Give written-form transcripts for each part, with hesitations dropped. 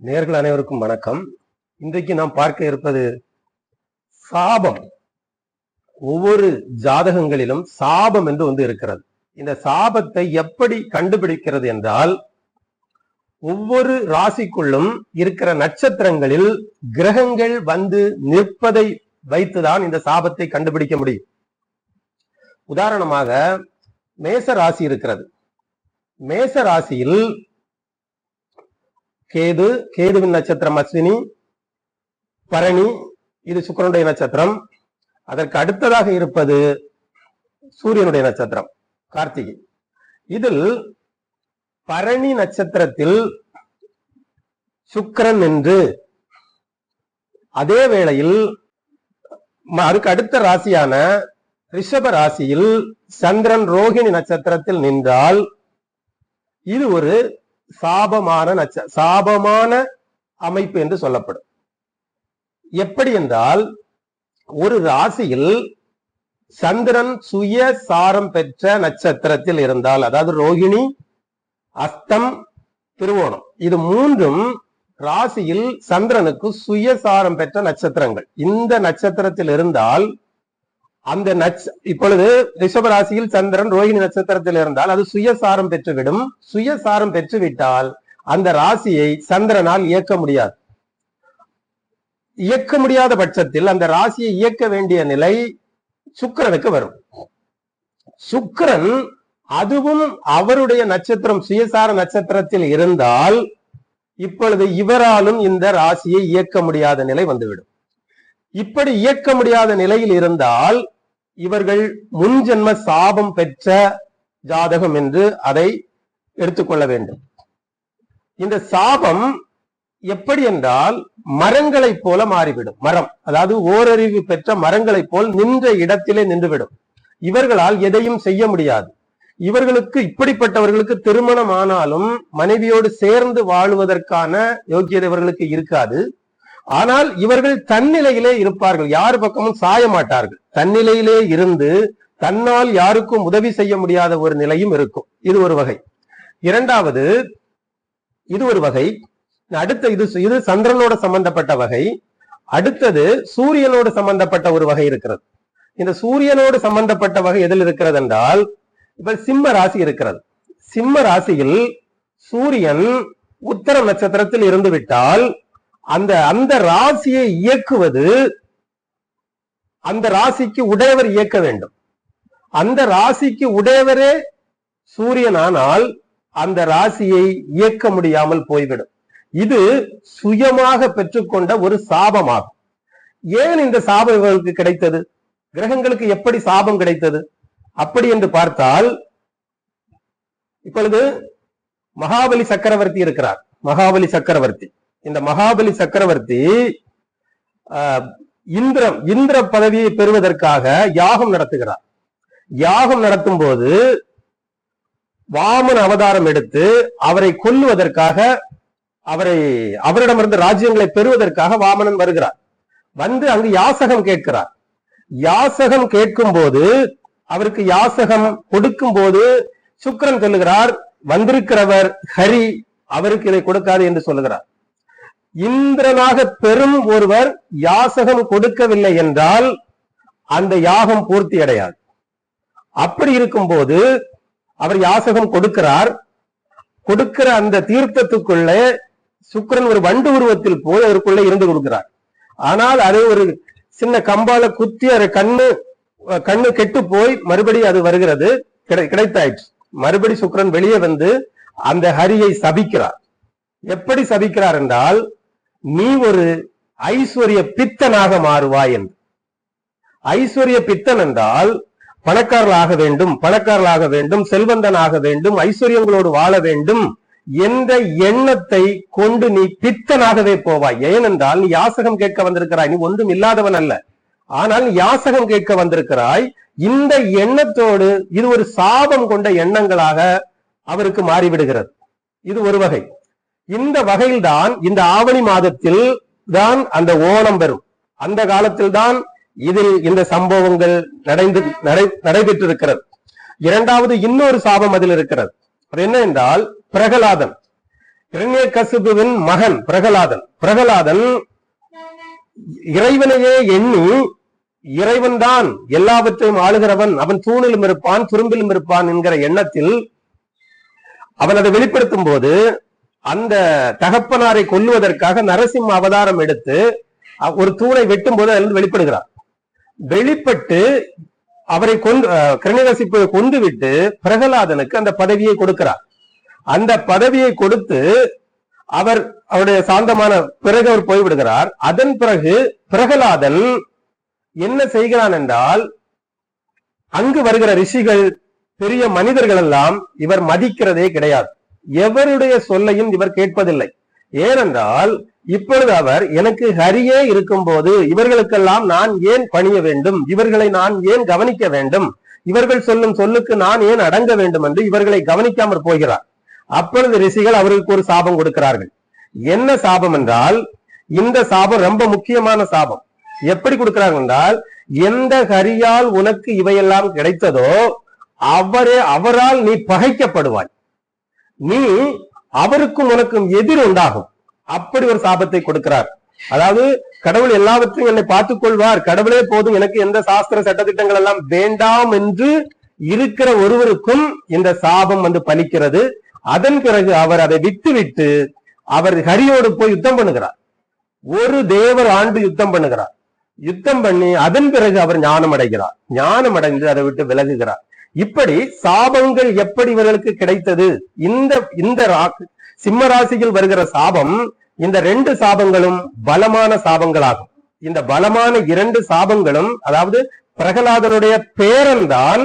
நேயர்கள் அனைவருக்கும் வணக்கம். இன்றைக்கு நாம் பார்க்க இருப்பது சாபம். ஒவ்வொரு ஜாதகங்களிலும் சாபம் என்று இருக்கிறது. இந்த சாபத்தை எப்படி கண்டுபிடிக்கிறது என்றால், ஒவ்வொரு ராசிக்குள்ளும் இருக்கிற நட்சத்திரங்களில் கிரகங்கள் வந்து நிற்பதை வைத்துதான் இந்த சாபத்தை கண்டுபிடிக்க முடியும். உதாரணமாக மேச ராசி இருக்கிறது. மேச ராசியில் கேதுவின் நட்சத்திரம் அஸ்வினி, பரணி, இது சுக்கிரனுடைய நட்சத்திரம். அதற்கு அடுத்ததாக இருப்பது சூரியனுடைய நட்சத்திரம் கார்த்திகை. இதில் பரணி நட்சத்திரத்தில் சுக்கிரன் என்று, அதே வேளையில் அதுக்கு அடுத்த ராசியான ரிஷப ராசியில் சந்திரன் ரோகிணி நட்சத்திரத்தில் நின்றால் இது ஒரு சாபமான அமைப்பு என்று சொல்லப்படும். எப்படி என்றால், ஒரு ராசியில் சந்திரன் சுய சாரம் பெற்ற நட்சத்திரத்தில் இருந்தால், அதாவது ரோகிணி, அஸ்தம், திருவோணம், இது மூன்றும் ராசியில் சந்திரனுக்கு சுயசாரம் பெற்ற நட்சத்திரங்கள். இந்த நட்சத்திரத்தில் இருந்தால் அந்த இப்பொழுது ரிஷப ராசியில் சந்திரன் ரோஹிணி நட்சத்திரத்தில் இருந்தால் அது சுயசாரம் பெற்றுவிடும். சுயசாரம் பெற்றுவிட்டால் அந்த ராசியை சந்திரனால் இயக்க முடியாது. இயக்க முடியாத பட்சத்தில் அந்த ராசியை இயக்க வேண்டிய நிலை சுக்கிரனுக்கு வரும். சுக்கிரன் அதுவும் அவருடைய நட்சத்திரம் சுயசார நட்சத்திரத்தில் இருந்தால் இப்பொழுது இவராலும் இந்த ராசியை இயக்க முடியாத நிலை வந்துவிடும். இப்படி இயக்க முடியாத நிலையில் இருந்தால் இவர்கள் முன்ஜென்ம சாபம் பெற்ற ஜாதகம் என்று அதை எடுத்துக்கொள்ள வேண்டும். இந்த சாபம் எப்படி என்றால், மரங்களைப் போல மாறிவிடும். மரம், அதாவது ஓரறிவு பெற்ற மரங்களைப் போல் நின்ற இடத்திலே நின்றுவிடும். இவர்களால் எதையும் செய்ய முடியாது. இவர்களுக்கு, இப்படிப்பட்டவர்களுக்கு திருமணம் ஆனாலும் மனைவியோடு சேர்ந்து வாழுவதற்கான யோக்கியதை இவர்களுக்கு இருக்காது. ஆனால் இவர்கள் தன்னிலையிலே இருப்பார்கள், யார் பக்கமும் சாய மாட்டார்கள். தன்னிலையிலே இருந்து தன்னால் யாருக்கும் உதவி செய்ய முடியாத ஒரு நிலையும் இருக்கும். இது ஒரு வகை. இரண்டாவது, இது ஒரு வகை. அடுத்த இது சந்திரனோட சம்பந்தப்பட்ட வகை. அடுத்தது சூரியனோடு சம்பந்தப்பட்ட ஒரு வகை இருக்கிறது. இந்த சூரியனோடு சம்பந்தப்பட்ட வகை எதில் இருக்கிறது என்றால், இப்ப சிம்ம ராசி இருக்கிறது. சிம்ம ராசியில் சூரியன் உத்தர நட்சத்திரத்தில் இருந்து விட்டால் அந்த ராசியை இயக்குவது அந்த ராசிக்கு உடையவர் இயக்க வேண்டும். அந்த ராசிக்கு உடையவரே சூரியனானால் அந்த ராசியை இயக்க முடியாமல் போய்விடும். இது சுயமாக பெற்றுக்கொண்ட ஒரு சாபமாகும். ஏன் இந்த சாபம் இவர்களுக்கு கிடைத்தது? கிரகங்களுக்கு எப்படி சாபம் கிடைத்தது அப்படி என்று பார்த்தால், இப்பொழுது மகாபலி சக்கரவர்த்தி இருக்கிறார். மகாபலி சக்கரவர்த்தி, இந்த மகாபலி சக்கரவர்த்தி இந்திர பதவியை பெறுவதற்காக யாகம் நடத்துகிறார். யாகம் நடத்தும் போது வாமன அவதாரம் எடுத்து அவரை கொல்லுவதற்காக, அவரிடமிருந்து ராஜ்யங்களை பெறுவதற்காக வாமனன் வருகிறார். வந்து அங்கு யாசகம் கேட்கிறார். யாசகம் கேட்கும் போது, அவருக்கு யாசகம் கொடுக்கும் போது சுக்கிரன் சொல்லுகிறார், வந்திருக்கிறவர் ஹரி, அவருக்கு இதை கொடுக்காது என்று சொல்லுகிறார். இந்திரனாக பெரும் ஒருவர் யாசகம் கொடுக்கவில்லை என்றால் அந்த யாகம் பூர்த்தி அடையாது. அப்படி இருக்கும்போது அவர் யாசகம் கொடுக்கிறார். கொடுக்கிற அந்த தீர்த்தத்துக்குள்ளே சுக்கிரன் ஒரு வண்டு உருவத்தில் போய் அவருக்குள்ளே இருந்து கொடுக்கிறார். ஆனால் அது ஒரு சின்ன கம்பால குத்தி அது கண்ணு கெட்டு போய் மறுபடி அது வருகிறது, கிடைத்தாயிற்று. மறுபடி சுக்கிரன் வெளியே வந்து அந்த ஹரியை சபிக்கிறார். எப்படி சபிக்கிறார் என்றால், நீ ஒரு ஐஸ்வர்ய பித்தனாக மாறுவாய் என்று. ஐஸ்வர்ய பித்தன் என்றால் பணக்காரர்களாக வேண்டும், பணக்காரர்களாக வேண்டும், செல்வந்தனாக வேண்டும், ஐஸ்வர்யங்களோடு வாழ வேண்டும் என்ற எண்ணத்தை கொண்டு நீ பித்தனாகவே போவாய். ஏனென்றால் நீ யாசகம் கேட்க வந்திருக்கிறாய், நீ ஒன்றும் இல்லாதவன் அல்ல. ஆனால் நீ யாசகம் கேட்க வந்திருக்கிறாய். இந்த எண்ணத்தோடு இது ஒரு சாபம் கொண்ட எண்ணங்களாக அவருக்கு மாறிவிடுகிறது. இது ஒரு வகை. இந்த வகையில் தான் இந்த ஆவணி மாதத்தில் தான் அந்த ஓணம் பெறும். அந்த காலத்தில் தான் இதில் இந்த சம்பவங்கள் நடைபெற்றிருக்கிறது. இரண்டாவது, இன்னொரு சாபம் அதில் இருக்கிறது. அது என்ன என்றால், பிரகலாதன். இரண்யகசிபுவின் மகன் பிரகலாதன் இறைவனையே எண்ணி இறைவன்தான் எல்லாவற்றையும் ஆளுகிறவன், அவன் தூணிலும் இருப்பான் துரும்பிலும் இருப்பான் என்கிற எண்ணத்தில் அவன் அதை வெளிப்படுத்தும் போது அந்த தகப்பனாரை கொல்லுவதற்காக நரசிம்ம அவதாரம் எடுத்து ஒரு தூணை வெட்டும் போது அதிலிருந்து வெளிப்படுகிறார். வெளிப்பட்டு அவரை கிரண்யகசிபுவை கொண்டு விட்டு பிரகலாதனுக்கு அந்த பதவியை கொடுக்கிறார். அந்த பதவியை கொடுத்து அவருடைய சாந்தமான பிறகு அவர் போய்விடுகிறார். அதன் பிறகு பிரகலாதன் என்ன செய்கிறான் என்றால், அங்கு வருகிற ரிஷிகள் பெரிய மனிதர்கள் எல்லாம் இவர் மதிக்கிறதே கிடையாது. எவருடைய சொல்லையும் இவர் கேட்பதில்லை. ஏனென்றால் இப்பொழுது அவர் எனக்கு ஹரியே இருக்கும் போது இவர்களுக்கெல்லாம் நான் ஏன் பணிய வேண்டும், இவர்களை நான் ஏன் கவனிக்க வேண்டும், இவர்கள் சொல்லும் சொல்லுக்கு நான் ஏன் அடங்க வேண்டும் என்று இவர்களை கவனிக்காமற் போகிறார். அப்பொழுது ரிஷிகள் அவர்களுக்கு ஒரு சாபம் கொடுக்கிறார்கள். என்ன சாபம் என்றால், இந்த சாபம் ரொம்ப முக்கியமான சாபம். எப்படி கொடுக்கிறார்கள் என்றால், எந்த ஹரியால் உனக்கு இவையெல்லாம் கிடைத்ததோ அவரால் நீ பகைக்கப்படுவாய், நீ அவருக்கும் உனக்கும் எதிர் உண்டாகும். அப்படி ஒரு சாபத்தை கொடுக்கிறார். அதாவது கடவுள் எல்லாவற்றையும் என்னை பார்த்துக் கொள்வார், கடவுளே போதும், எனக்கு எந்த சாஸ்திர சட்டத்திட்டங்கள் எல்லாம் வேண்டாம் என்று இருக்கிற ஒருவருக்கும் இந்த சாபம் பலிக்கிறது. அதன் பிறகு அவர் அதை விட்டு அவர் ஹரியோடு போய் யுத்தம் பண்ணுகிறார். ஒரு தேவர் ஆண்டு யுத்தம் பண்ணுகிறார். யுத்தம் பண்ணி அதன் பிறகு அவர் ஞானம் அடைகிறார். ஞானம் அடைந்து அதை விட்டு விலகுகிறார். இப்படி சாபங்கள் எப்படி இவர்களுக்கு கிடைத்தது? இந்த சிம்ம ராசியில் வருகிற சாபம், இந்த 2 சாபங்களும் பலமான சாபங்களாகும். இந்த பலமான 2 சாபங்களும், அதாவது பிரகலாதனுடைய பேரன்தான்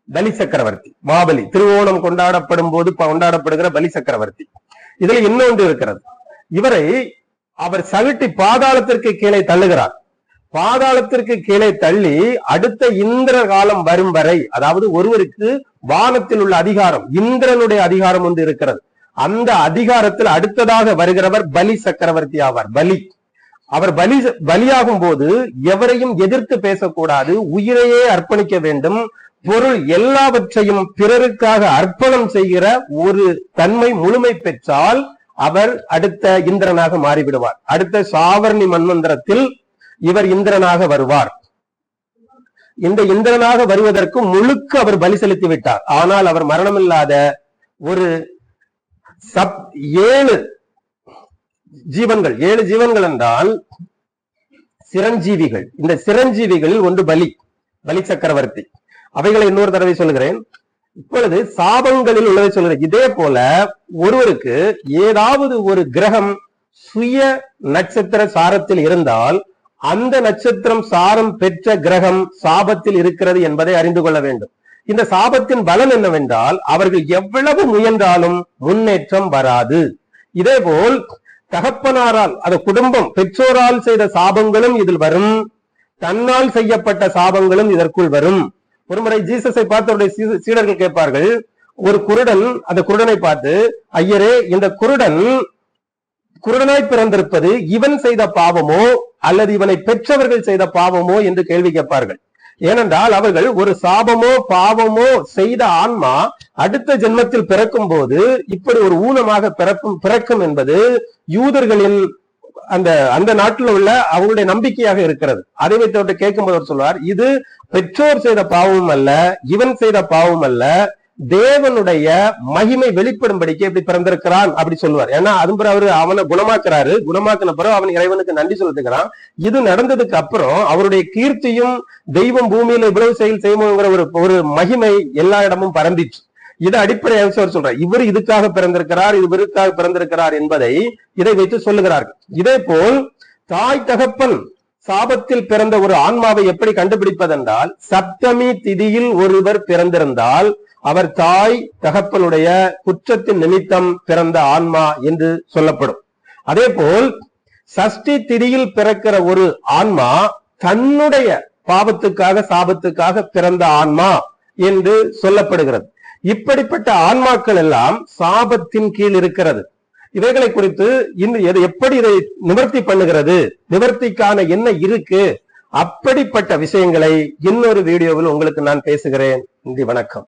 பலி சக்கரவர்த்தி, மாபலி. திருவோணம் கொண்டாடப்படும் போது கொண்டாடப்படுகிற பலி சக்கரவர்த்தி. இதுல இன்னொன்று இருக்கிறது. இவரை அவர் சவிட்டி பாதாளத்திற்கு கீழே தள்ளுகிறார். பாதாளத்திற்கு கீழே தள்ளி அடுத்த இந்திர காலம் வரும் வரை, அதாவது ஒருவருக்கு வானத்தில் உள்ள அதிகாரம், இந்திரனுடைய அதிகாரம் ஒன்று இருக்கிறது. அந்த அதிகாரத்தில் அடுத்ததாக வருகிறவர் பலி சக்கரவர்த்தி ஆவார். அவர் பலியாகும் போது எவரையும் எதிர்த்து பேசக்கூடாது, உயிரையே அர்ப்பணிக்க வேண்டும், பொருள் எல்லாவற்றையும் பிறருக்காக அர்ப்பணம் செய்கிற ஒரு தன்மை முழுமை பெற்றால் அவர் அடுத்த இந்திரனாக மாறிவிடுவார். அடுத்த சாவர்ணி மன்வந்திரத்தில் இவர் இந்திரனாக வருவார். இந்த இந்திரனாக வருவதற்கு முழுக்க அவர் பலி செலுத்தி விட்டார். ஆனால் அவர் மரணமில்லாத ஒரு 7 ஜீவன்கள், 7 ஜீவன்கள் என்றால் சிரஞ்சீவிகள். இந்த சிரஞ்சீவிகளில் ஒன்று பலி சக்கரவர்த்தி. அவைகளை இன்னொரு தடவை சொல்லுகிறேன். இப்பொழுது சாபங்களில் உள்ளதை சொல்லுகிறேன். இதே போல ஒருவருக்கு ஏதாவது ஒரு கிரகம் சுய நட்சத்திர சாரத்தில் இருந்தால் அந்த நட்சத்திரம் சாரம் பெற்ற கிரகம் சாபத்தில் இருக்கிறது என்பதை அறிந்து கொள்ள வேண்டும். இந்த சாபத்தின் பலன் என்னவென்றால், அவர்கள் எவ்வளவு முயன்றாலும் முன்னேற்றம் வராது. இதேபோல் தகப்பனாரால், அது குடும்பம் பெற்றோரால் செய்த சாபங்களும் இதில் வரும், தன்னால் செய்யப்பட்ட சாபங்களும் இதற்குள் வரும். ஒருமுறை ஜீசஸை பார்த்து அவருடைய சீடர்கள் கேட்பார்கள், ஒரு குருடன் அந்த குருடனை பார்த்து, ஐயரே, இந்த குருடனாய் பிறந்திருப்பது இவன் செய்த பாவமோ அல்லது இவனை பெற்றவர்கள் செய்த பாவமோ என்று கேள்வி கேட்பார்கள். ஏனென்றால் அவர்கள் ஒரு சாபமோ பாவமோ செய்த ஆன்மா அடுத்த ஜென்மத்தில் பிறக்கும் போது இப்படி ஒரு ஊனமாக பிறக்கும் என்பது யூதர்களின் அந்த நாட்டில் உள்ள அவங்களுடைய நம்பிக்கையாக இருக்கிறது. அதை வைத்து அவர்கிட்ட கேட்கும்போது அவர் சொல்வார், இது பெற்றோர் செய்த பாவமும் அல்ல, இவன் செய்த பாவம் அல்ல, தேவனுடைய மகிமை வெளிப்படும்படிக்கு எப்படி பிறந்திருக்கிறான் அப்படி சொல்லுவார். ஏன்னா அது அவரு அவனை குணமாக்குறாரு, குணமாக்கின பிறகு அவன் இறைவனுக்கு நன்றி சொல்லிட்டுக்கிறான். இது நடந்ததுக்கு அப்புறம் அவருடைய கீர்த்தியும் தெய்வம் பூமியில இவ்வளவு செயல் செய்யுங்கிற ஒரு மகிமை எல்லா இடமும் பரந்திச்சு. இதை அடிப்படையாக அவர் சொல்றார், இவர் இதுக்காக பிறந்திருக்கிறார், இவருக்காக பிறந்திருக்கிறார் என்பதை இதை வைத்து சொல்லுகிறார்கள். இதே போல் தாய் தகப்பன் சாபத்தில் பிறந்த ஒரு ஆன்மாவை எப்படி கண்டுபிடிப்பதென்றால், சப்தமி திதியில் ஒருவர் பிறந்திருந்தால் அவர் தாய் தகப்பனுடைய குற்றத்தின் நிமித்தம் பிறந்த ஆன்மா என்று சொல்லப்படும். அதே போல் சஷ்டி திதியில் பிறக்கிற ஒரு ஆன்மா தன்னுடைய பாவத்துக்காக சாபத்துக்காக பிறந்த ஆன்மா என்று சொல்லப்படுகிறது. இப்படிப்பட்ட ஆன்மாக்கள் எல்லாம் சாபத்தின் கீழ் இருக்கிறது. இவைகளை குறித்து எப்படி இதை நிவர்த்தி பண்ணுகிறது, நிவர்த்திக்கான என்ன இருக்கு, அப்படிப்பட்ட விஷயங்களை இன்னொரு வீடியோவில் உங்களுக்கு நான் பேசுகிறேன். நன்றி, வணக்கம்.